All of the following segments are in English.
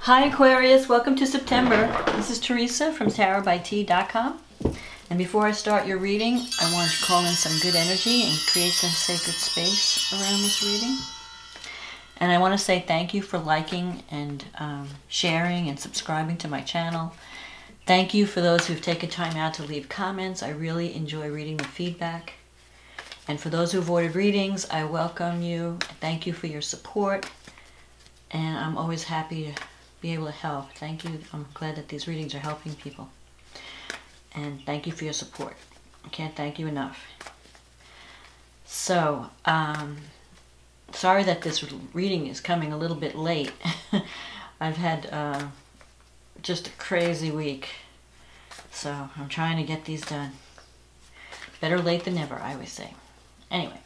Hi Aquarius, welcome to September. This is Teresa from tarotbyt.com. And before I start your reading, I wanted to call in some good energy and create some sacred space around this reading. And I want to say thank you for liking and sharing and subscribing to my channel. Thank you for those who've taken time out to leave comments. I really enjoy reading the feedback. And for those who've ordered readings, I welcome you. Thank you for your support. And I'm always happy to be able to help. Thank you. I'm glad that these readings are helping people. And thank you for your support. I can't thank you enough. So, sorry that this reading is coming a little bit late. I've had just a crazy week. So, I'm trying to get these done. Better late than never, I always say. Anyway.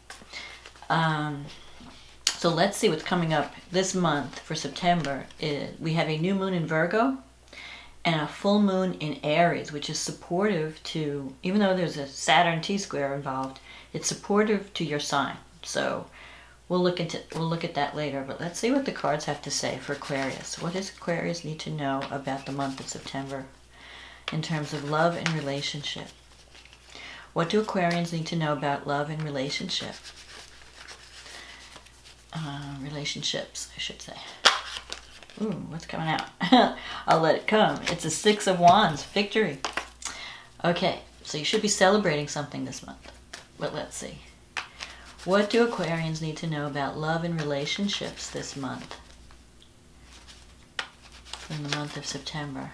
So let's see what's coming up this month for September. We have a new moon in Virgo and a full moon in Aries, which is supportive to, even though there's a Saturn T-square involved, it's supportive to your sign. So we'll look at that later, but let's see what the cards have to say for Aquarius. What does Aquarius need to know about the month of September in terms of love and relationship? What do Aquarians need to know about love and relationship? Relationships, I should say. Ooh, what's coming out? I'll let it come. It's a Six of Wands, victory. Okay, so you should be celebrating something this month. But let's see. What do Aquarians need to know about love and relationships this month? In the month of September.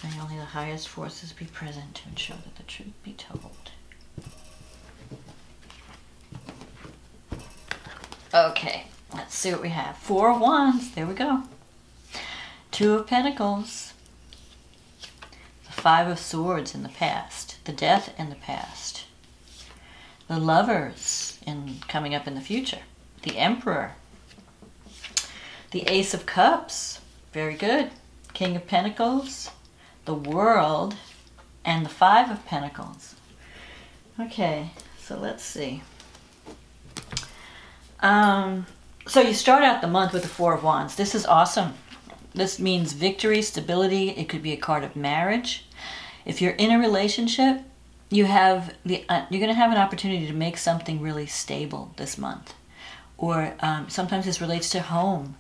May only the highest forces be present to ensure that the truth be told. Okay, let's see what we have. Four of Wands, there we go. Two of Pentacles. The Five of Swords in the past. The Death in the past. The Lovers coming up in the future. The Emperor. The Ace of Cups, very good. King of Pentacles. The World. And the Five of Pentacles. Okay, so let's see. So you start out the month with the Four of Wands. This is awesome. This means victory, stability. It could be a card of marriage. If you're in a relationship, you're going to have an opportunity to make something really stable this month. Or sometimes this relates to home,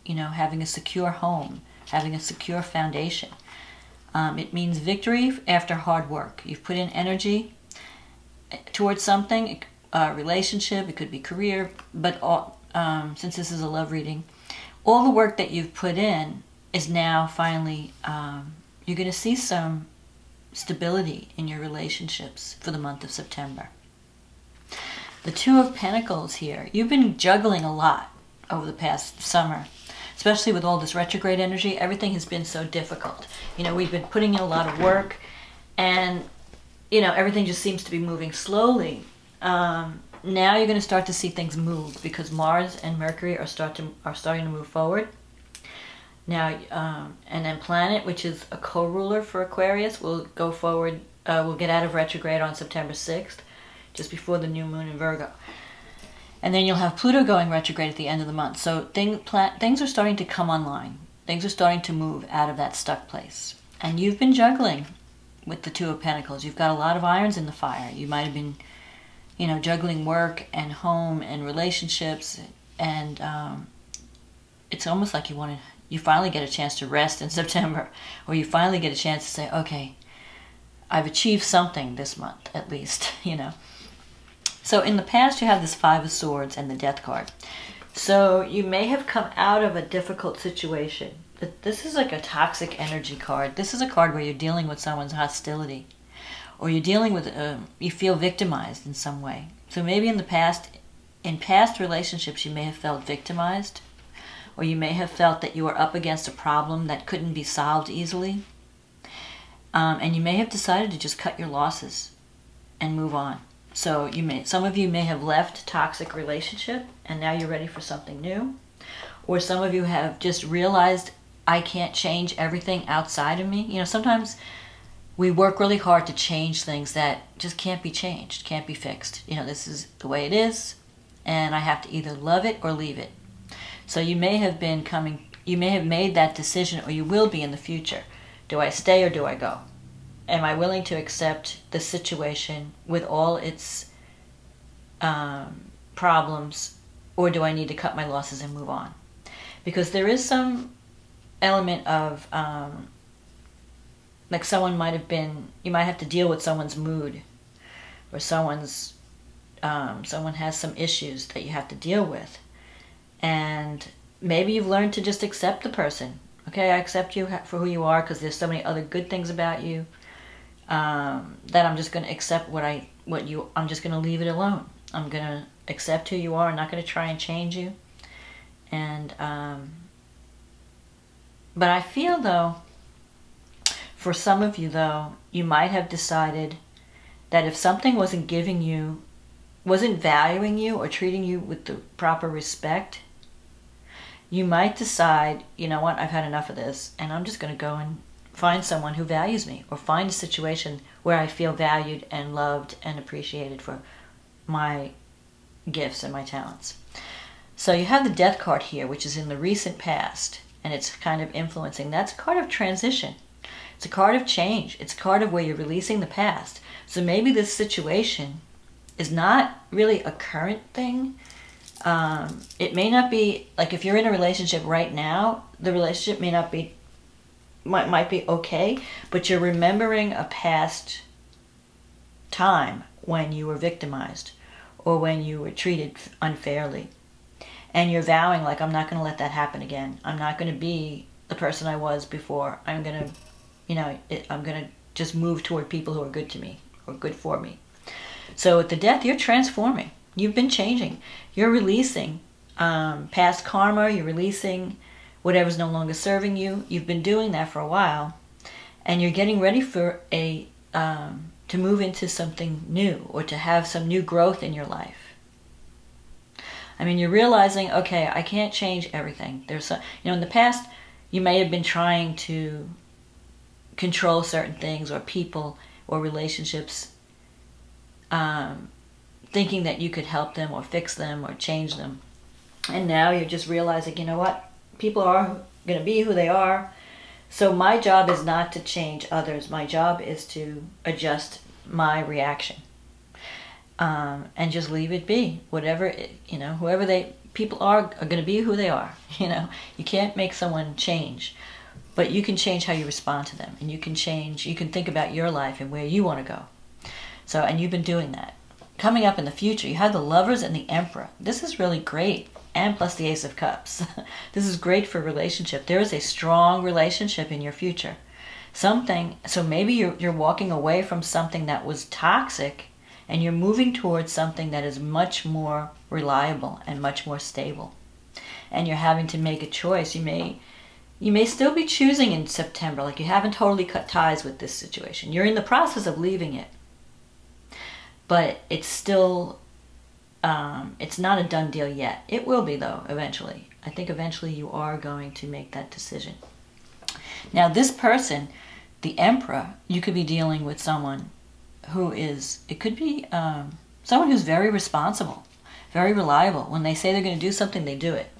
you know, having a secure home, having a secure foundation. It means victory after hard work. You've put in energy towards something. Relationship, it could be career, but since this is a love reading, all the work that you've put in is now finally, you're going to see some stability in your relationships for the month of September. The Two of Pentacles here, you've been juggling a lot over the past summer, especially with all this retrograde energy. Everything has been so difficult. You know, we've been putting in a lot of work and, you know, everything just seems to be moving slowly. Now you're going to start to see things move because Mars and Mercury are starting to move forward. Now, and then Planet, which is a co-ruler for Aquarius, will go forward. Will get out of retrograde on September 6th, just before the new moon in Virgo. And then you'll have Pluto going retrograde at the end of the month. So things are starting to come online. Things are starting to move out of that stuck place. And you've been juggling with the Two of Pentacles. You've got a lot of irons in the fire. You might have been, you know, juggling work and home and relationships, and it's almost like you finally get a chance to rest in September, or you finally get a chance to say, okay, I've achieved something this month at least, you know. So in the past you have this Five of Swords and the Death card. So you may have come out of a difficult situation. This is like a toxic energy card. This is a card where you're dealing with someone's hostility. Or you're dealing with, you feel victimized in some way. So maybe in past relationships, you may have felt victimized, or you may have felt that you were up against a problem that couldn't be solved easily. And you may have decided to just cut your losses and move on. So some of you may have left a toxic relationship and now you're ready for something new. Or some of you have just realized, I can't change everything outside of me. You know, sometimes we work really hard to change things that just can't be changed, can't be fixed. You know, this is the way it is, and I have to either love it or leave it. So you may have made that decision, or you will be in the future. Do I stay or do I go? Am I willing to accept the situation with all its problems, or do I need to cut my losses and move on? Because there is some element of, like someone might have been, you might have to deal with someone's mood, or someone has some issues that you have to deal with. And maybe you've learned to just accept the person. Okay, I accept you for who you are because there's so many other good things about you, that I'm just going to accept I'm just going to leave it alone. I'm going to accept who you are. I'm not going to try and change you. And, but I feel though, for some of you though, you might have decided that if something wasn't valuing you or treating you with the proper respect, you might decide, you know what, I've had enough of this, and I'm just going to go and find someone who values me, or find a situation where I feel valued and loved and appreciated for my gifts and my talents. So you have the Death card here, which is in the recent past, and it's kind of influencing. That's a card of transition. It's a card of change. It's a card of where you're releasing the past. So maybe this situation is not really a current thing. It may not be, like if you're in a relationship right now, the relationship might be okay, but you're remembering a past time when you were victimized or when you were treated unfairly. And you're vowing, like, I'm not going to let that happen again. I'm not going to be the person I was before. I'm going to, I'm going to just move toward people who are good to me or good for me. So with the Death, you're transforming. You've been changing. You're releasing past karma. You're releasing whatever's no longer serving you. You've been doing that for a while. And you're getting ready for to move into something new, or to have some new growth in your life. I mean, you're realizing, okay, I can't change everything. There's in the past, you may have been trying to control certain things or people or relationships, thinking that you could help them or fix them or change them. And now you're just realizing, you know what? People are going to be who they are. So my job is not to change others. My job is to adjust my reaction. And just leave it be. Whatever, whoever people are going to be who they are. You can't make someone change. But you can change how you respond to them. And you can think about your life and where you want to go. So, and you've been doing that. Coming up in the future, you have the Lovers and the Emperor. This is really great. And plus the Ace of Cups. This is great for relationship. There is a strong relationship in your future. So maybe you're walking away from something that was toxic, and you're moving towards something that is much more reliable and much more stable. And you're having to make a choice. You may still be choosing in September, like you haven't totally cut ties with this situation. You're in the process of leaving it. But it's still, it's not a done deal yet. It will be, though, eventually. I think eventually you are going to make that decision. Now, this person, the Emperor, you could be dealing with someone who is, it could be someone who's very responsible, very reliable. When they say they're going to do something, they do it.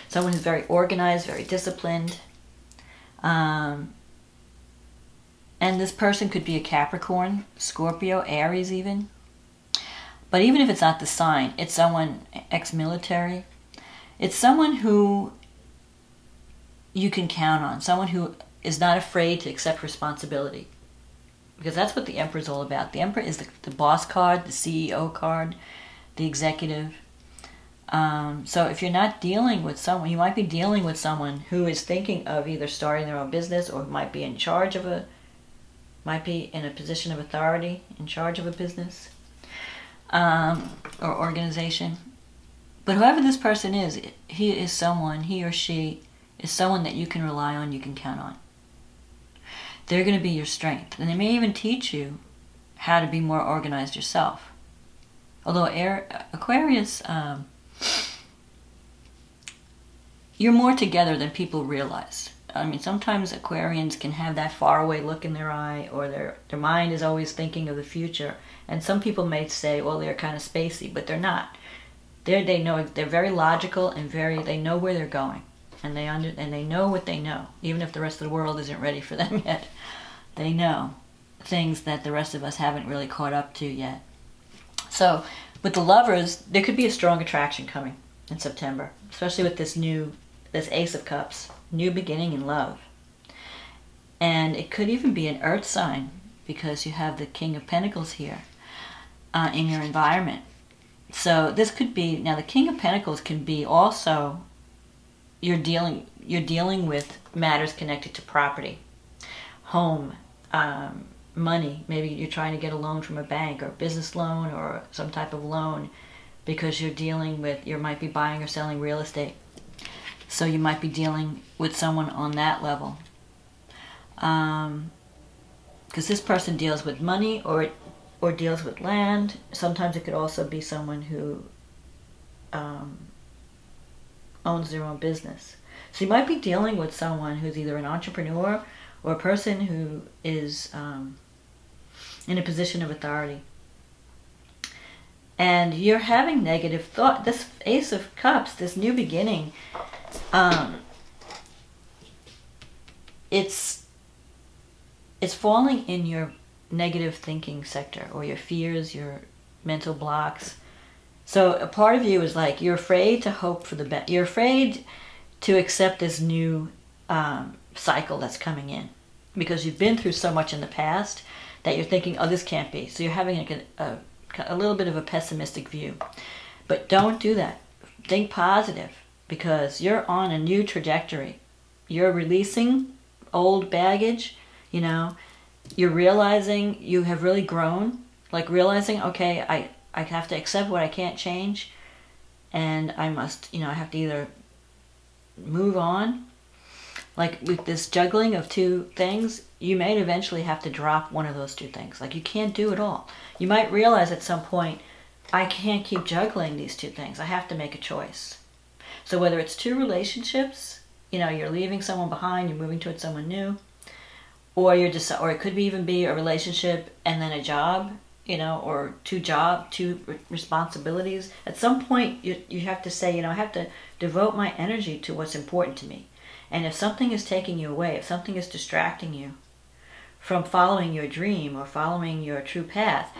Someone who's very organized, very disciplined. And this person could be a Capricorn, Scorpio, Aries even. But even if it's not the sign, it's someone ex-military. It's someone who you can count on. Someone who is not afraid to accept responsibility. Because that's what the Emperor is all about. The Emperor is the boss card, the CEO card, the executive. So if you're not dealing with someone, you might be dealing with someone who is thinking of either starting their own business, or might be in charge of might be in a position of authority, in charge of a business. Or organization. But whoever this person is, he or she is someone that you can rely on, you can count on. They're going to be your strength. And they may even teach you how to be more organized yourself. Although Aquarius, you're more together than people realize. I mean, sometimes Aquarians can have that faraway look in their eye, or their mind is always thinking of the future. And some people may say, well, they're kind of spacey, but they're not. They know, they're very logical and they know where they're going, and they know what they know, even if the rest of the world isn't ready for them yet. They know things that the rest of us haven't really caught up to yet. So with the Lovers, there could be a strong attraction coming in September, especially with this Ace of Cups, new beginning in love. And it could even be an earth sign, because you have the King of Pentacles here in your environment. So this could be, now the King of Pentacles can be also, you're dealing with matters connected to property, home, money. Maybe you're trying to get a loan from a bank, or a business loan, or some type of loan, because you're dealing with, you might be buying or selling real estate. So you might be dealing with someone on that level. Because this person deals with money or deals with land. Sometimes it could also be someone who owns their own business. So you might be dealing with someone who's either an entrepreneur or a person who is in a position of authority. And you're having negative thought. This Ace of Cups, this new beginning, it's falling in your negative thinking sector, or your fears, your mental blocks. So a part of you is like, you're afraid to hope for the best. You're afraid to accept this new cycle that's coming in, because you've been through so much in the past that you're thinking, oh, this can't be. So you're having a little bit of a pessimistic view. But don't do that. Think positive, because you're on a new trajectory. You're releasing old baggage, you know. You're realizing you have really grown. Like realizing, okay, I have to accept what I can't change, and I must, I have to either move on. Like with this juggling of two things, you may eventually have to drop one of those two things. Like you can't do it all. You might realize at some point, I can't keep juggling these two things. I have to make a choice. So whether it's two relationships, you're leaving someone behind, you're moving towards someone new, or it could even be a relationship and then a job, or two responsibilities. At some point, you have to say, I have to devote my energy to what's important to me. And if something is taking you away, if something is distracting you from following your dream or following your true path,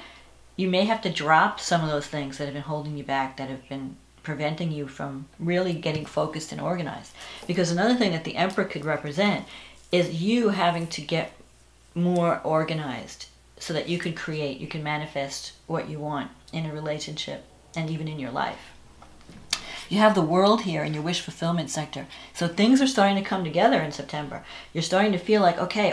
you may have to drop some of those things that have been holding you back, that have been preventing you from really getting focused and organized. Because another thing that the Emperor could represent is you having to get more organized so that you can create, you can manifest what you want in a relationship and even in your life. You have the World here in your wish fulfillment sector. So things are starting to come together in September. You're starting to feel like, okay,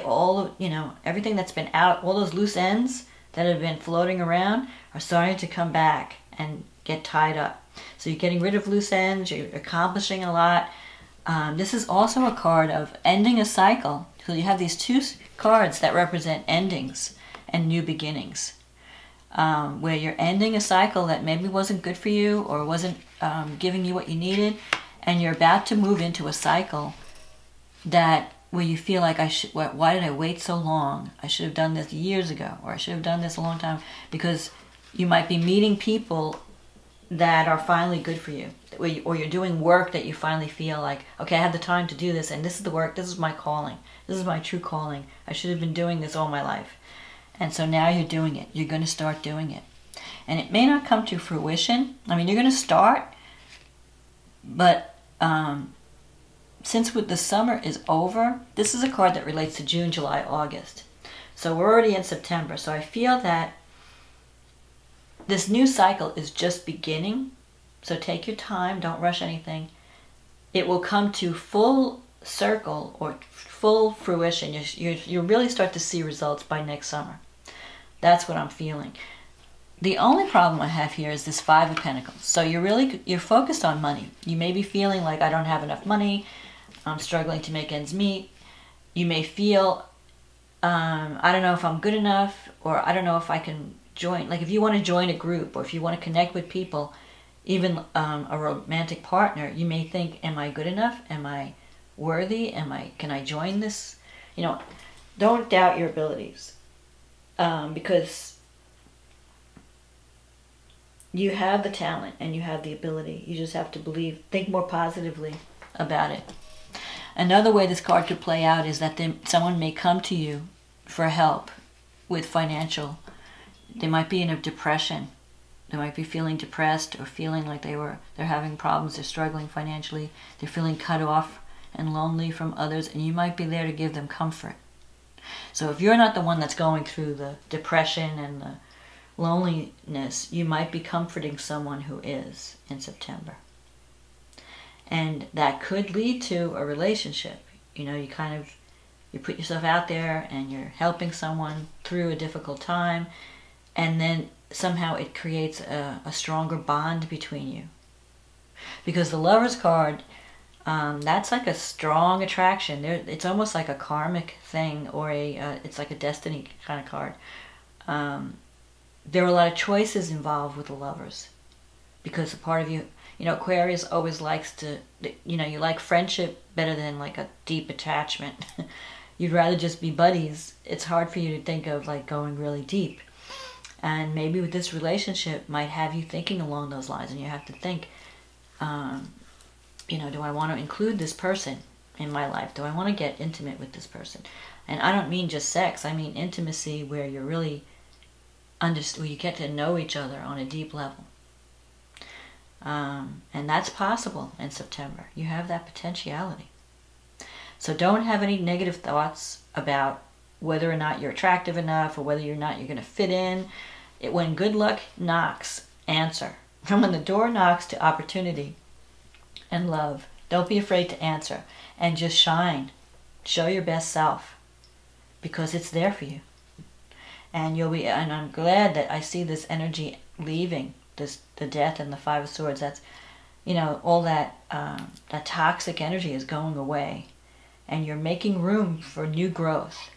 everything that's been out, all those loose ends that have been floating around are starting to come back and get tied up. So you're getting rid of loose ends, you're accomplishing a lot. This is also a card of ending a cycle. So you have these two cards that represent endings and new beginnings, where you're ending a cycle that maybe wasn't good for you or wasn't giving you what you needed, and you're about to move into a cycle where you feel like, why did I wait so long? I should have done this years ago, or I should have done this a long time, because you might be meeting people that are finally good for you, or you're doing work that you finally feel like, okay, I have the time to do this, and this is the work, this is my calling, this is my true calling. I should have been doing this all my life. And so now you're doing it. You're going to start doing it. And it may not come to fruition. I mean, you're going to start, but since the summer is over, this is a card that relates to June, July, August. So we're already in September. So I feel that this new cycle is just beginning. So take your time. Don't rush anything. It will come to full circle or full fruition. You really start to see results by next summer. That's what I'm feeling. The only problem I have here is this Five of Pentacles. So you're focused on money. You may be feeling like, I don't have enough money. I'm struggling to make ends meet. You may feel, I don't know if I'm good enough, or I don't know if I can join. Like if you want to join a group, or if you want to connect with people, even a romantic partner, you may think, am I good enough? Am I worthy? Can I join this? Don't doubt your abilities. Because You have the talent and you have the ability. You just have to believe, think more positively about it. Another way this card could play out is that someone may come to you for help with financial. They might be in a depression. They might be feeling depressed or feeling like they're having problems, they're struggling financially, they're feeling cut off and lonely from others, and you might be there to give them comfort. So if you're not the one that's going through the depression and the loneliness, you might be comforting someone who is in September. And that could lead to a relationship. You know, you put yourself out there and you're helping someone through a difficult time, and then somehow it creates a stronger bond between you. Because the Lover's card, that's like a strong attraction. It's almost like a karmic thing, or it's like a destiny kind of card. There are a lot of choices involved with the Lovers, because a part of you, Aquarius always likes to, you like friendship better than like a deep attachment. You'd rather just be buddies. It's hard for you to think of like going really deep. And maybe with this relationship might have you thinking along those lines, and you have to think, do I want to include this person in my life? Do I want to get intimate with this person? And I don't mean just sex. I mean intimacy where you're really where you get to know each other on a deep level. And that's possible in September. You have that potentiality. So don't have any negative thoughts about whether or not you're attractive enough, or whether or not you're going to fit in. When good luck knocks, answer. And when the door knocks to opportunity and love, don't be afraid to answer. And just shine. Show your best self. Because it's there for you. And I'm glad that I see this energy leaving, the Death and the Five of Swords. That's, all that toxic energy is going away. And you're making room for new growth.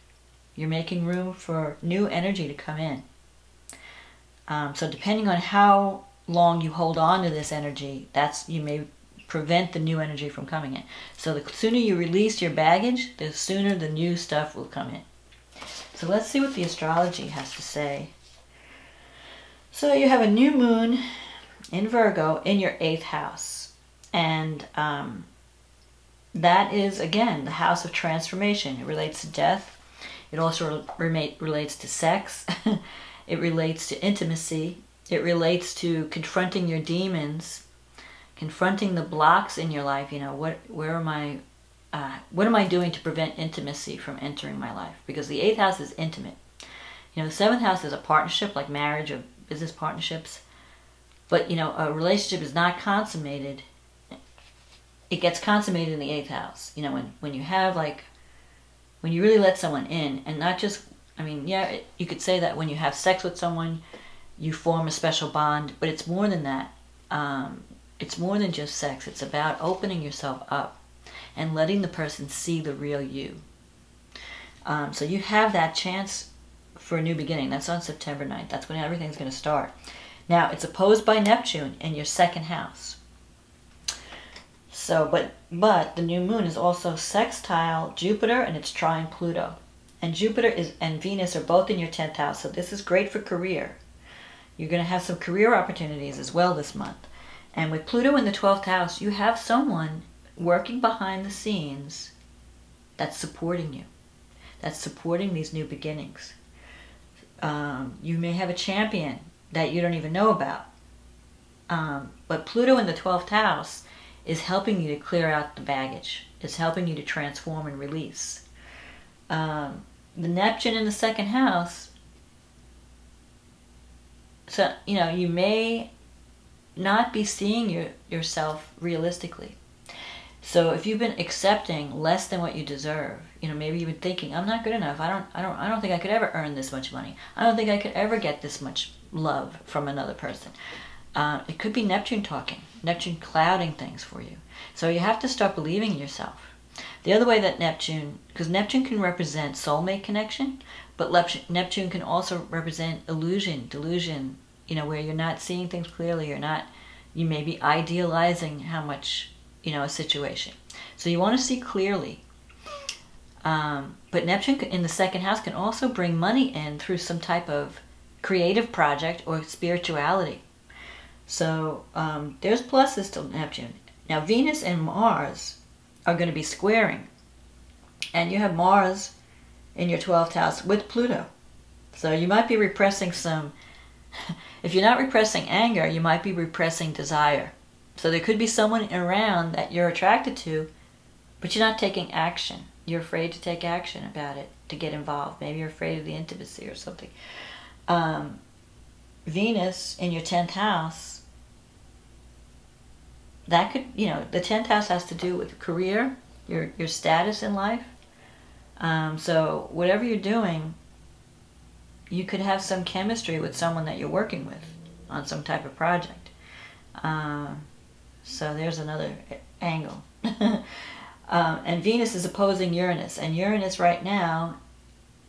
You're making room for new energy to come in. So depending on how long you hold on to this energy, you may prevent the new energy from coming in. So the sooner you release your baggage, the sooner the new stuff will come in. So let's see what the astrology has to say. So you have a new moon in Virgo in your 8th house. And that is, again, the house of transformation. It relates to death. It also relates to sex. It relates to intimacy. It relates to confronting your demons, confronting the blocks in your life. What am I doing to prevent intimacy from entering my life? Because the 8th house is intimate. The 7th house is a partnership, like marriage or business partnerships. But, a relationship is not consummated. It gets consummated in the 8th house. When you have when you really let someone in, and not just, you could say that when you have sex with someone, you form a special bond, but it's more than that. It's more than just sex. It's about opening yourself up and letting the person see the real you. So you have that chance for a new beginning. That's on September 9th. That's when everything's going to start. Now, it's opposed by Neptune in your 2nd house. So, but the new moon is also sextile Jupiter, and it's trine Pluto. And Jupiter and Venus are both in your 10th house, so this is great for career. You're going to have some career opportunities as well this month. And with Pluto in the 12th house, you have someone working behind the scenes that's supporting you, that's supporting these new beginnings. You may have a champion that you don't even know about. But Pluto in the 12th house is helping you to clear out the baggage. It's helping you to transform and release. The Neptune in the 2nd house, so, you may not be seeing yourself realistically. So if you've been accepting less than what you deserve, maybe you've been thinking, I'm not good enough. I don't think I could ever earn this much money. I don't think I could ever get this much love from another person. It could be Neptune talking, Neptune clouding things for you. So you have to start believing in yourself. The other way that because Neptune can represent soulmate connection, but Neptune can also represent illusion, delusion, where you're not seeing things clearly, you may be idealizing how much, a situation. So you want to see clearly. But Neptune in the 2nd house can also bring money in through some type of creative project or spirituality. So there's pluses to Neptune. Now Venus and Mars are going to be squaring. And you have Mars in your 12th house with Pluto. So you might be repressing some, if you're not repressing anger, you might be repressing desire. So there could be someone around that you're attracted to, but you're not taking action. You're afraid to take action about it, to get involved. Maybe you're afraid of the intimacy or something. Venus in your 10th house, that could, you know, the 10th house has to do with career, your status in life. So whatever you're doing, you could have some chemistry with someone that you're working with on some type of project. So there's another angle. And Venus is opposing Uranus, and Uranus right now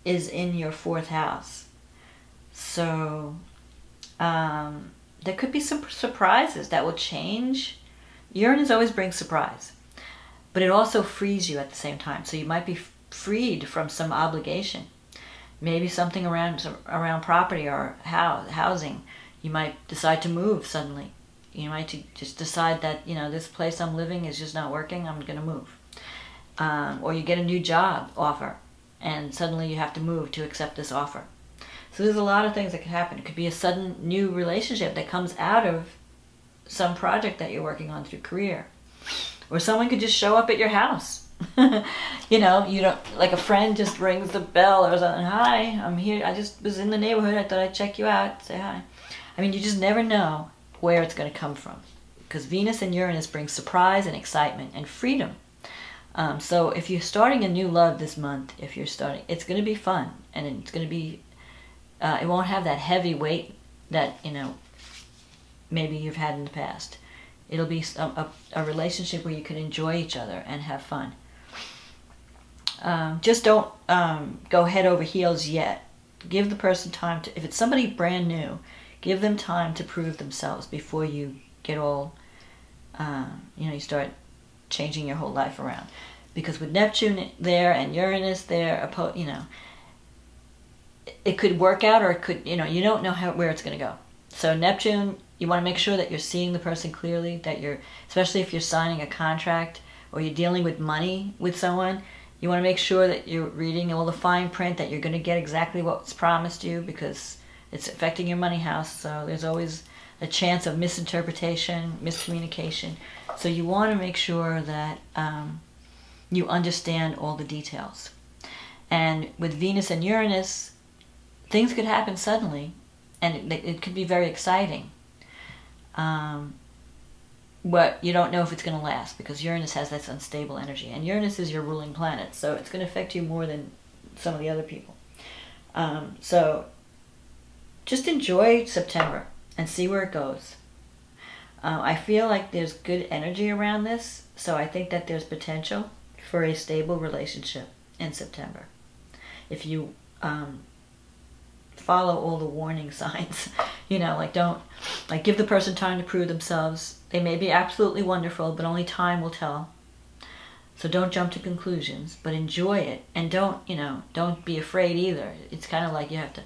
is in your 4th house. So there could be some surprises that will change. Uranus always brings surprise, but it also frees you at the same time. So you might be freed from some obligation. Maybe something around property or housing. You might decide to move suddenly. You might just decide that, you know, this place I'm living is just not working, I'm going to move. Or you get a new job offer, and suddenly you have to move to accept this offer. So there's a lot of things that could happen. It could be a sudden new relationship that comes out of some project that you're working on through career. Or someone could just show up at your house. You know, you don't, like a friend just rings the bell or something. Hi, I'm here. I just was in the neighborhood. I thought I'd check you out. Say hi. I mean, you just never know where it's going to come from. Because Venus and Uranus bring surprise and excitement and freedom. So if you're starting a new love this month, it's going to be fun. And it's going to be, it won't have that heavy weight that, you know, maybe you've had in the past. It'll be a relationship where you can enjoy each other and have fun. Just don't go head over heels yet. Give the person time to, if it's somebody brand new, give them time to prove themselves before you get all, you know, you start changing your whole life around. Because with Neptune there and Uranus there, you know, it could work out, or it could, you know, you don't know where it's going to go. So Neptune, you want to make sure that you're seeing the person clearly, that you're, especially if you're signing a contract or you're dealing with money with someone, you want to make sure that you're reading all the fine print, that you're going to get exactly what's promised you, because it's affecting your money house. So there's always a chance of misinterpretation, miscommunication. So you want to make sure that you understand all the details. And with Venus and Uranus, things could happen suddenly, and it could be very exciting. But you don't know if it's going to last, because Uranus has this unstable energy. And Uranus is your ruling planet, so it's going to affect you more than some of the other people. So just enjoy September and see where it goes. I feel like there's good energy around this, so I think that there's potential for a stable relationship in September. If you follow all the warning signs, you know, like give the person time to prove themselves. They may be absolutely wonderful, but only time will tell. So don't jump to conclusions, but enjoy it. And don't be afraid either. It's kind of like you have to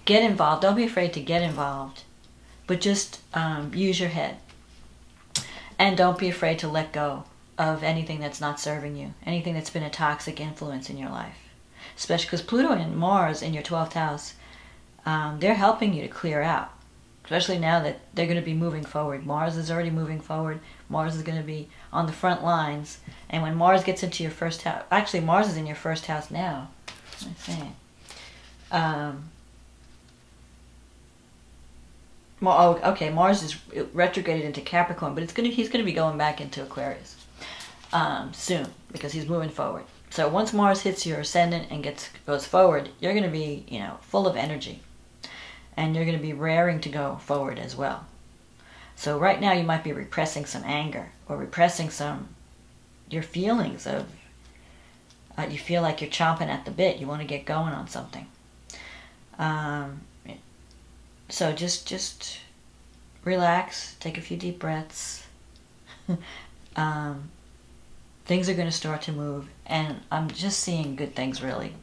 get involved. Don't be afraid to get involved, but just use your head. And don't be afraid to let go of anything that's not serving you, anything that's been a toxic influence in your life. Especially because Pluto and Mars in your 12th house, they're helping you to clear out. Especially now that they're going to be moving forward. Mars is already moving forward. Mars is going to be on the front lines. And when Mars gets into your first house, actually Mars is in your first house now. Let's see. Okay, Mars is retrograded into Capricorn, but he's going to be going back into Aquarius soon, because he's moving forward. So once Mars hits your ascendant and goes forward, you're going to be, you know, full of energy. And you're going to be raring to go forward as well. So right now you might be repressing some anger, or repressing your feelings of, you feel like you're chomping at the bit. You want to get going on something. So just relax, take a few deep breaths. Things are going to start to move, and I'm just seeing good things, really.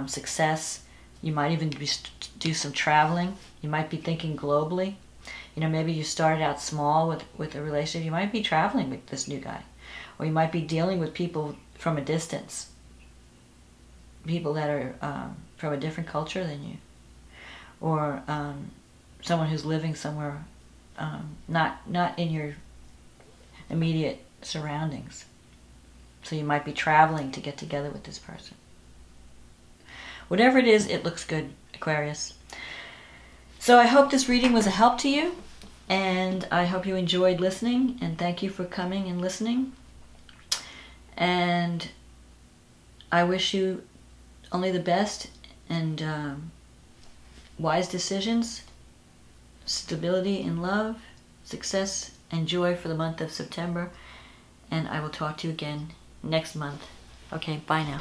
Success. You might even do some traveling. You might be thinking globally. You know, maybe you started out small with a relationship. You might be traveling with this new guy. Or you might be dealing with people from a distance. People that are from a different culture than you. Or someone who's living somewhere not in your immediate surroundings. So you might be traveling to get together with this person. Whatever it is, it looks good, Aquarius. So I hope this reading was a help to you, and I hope you enjoyed listening, and thank you for coming and listening. And I wish you only the best and wise decisions, stability in love, success and joy for the month of September. And I will talk to you again next month. Okay, bye now.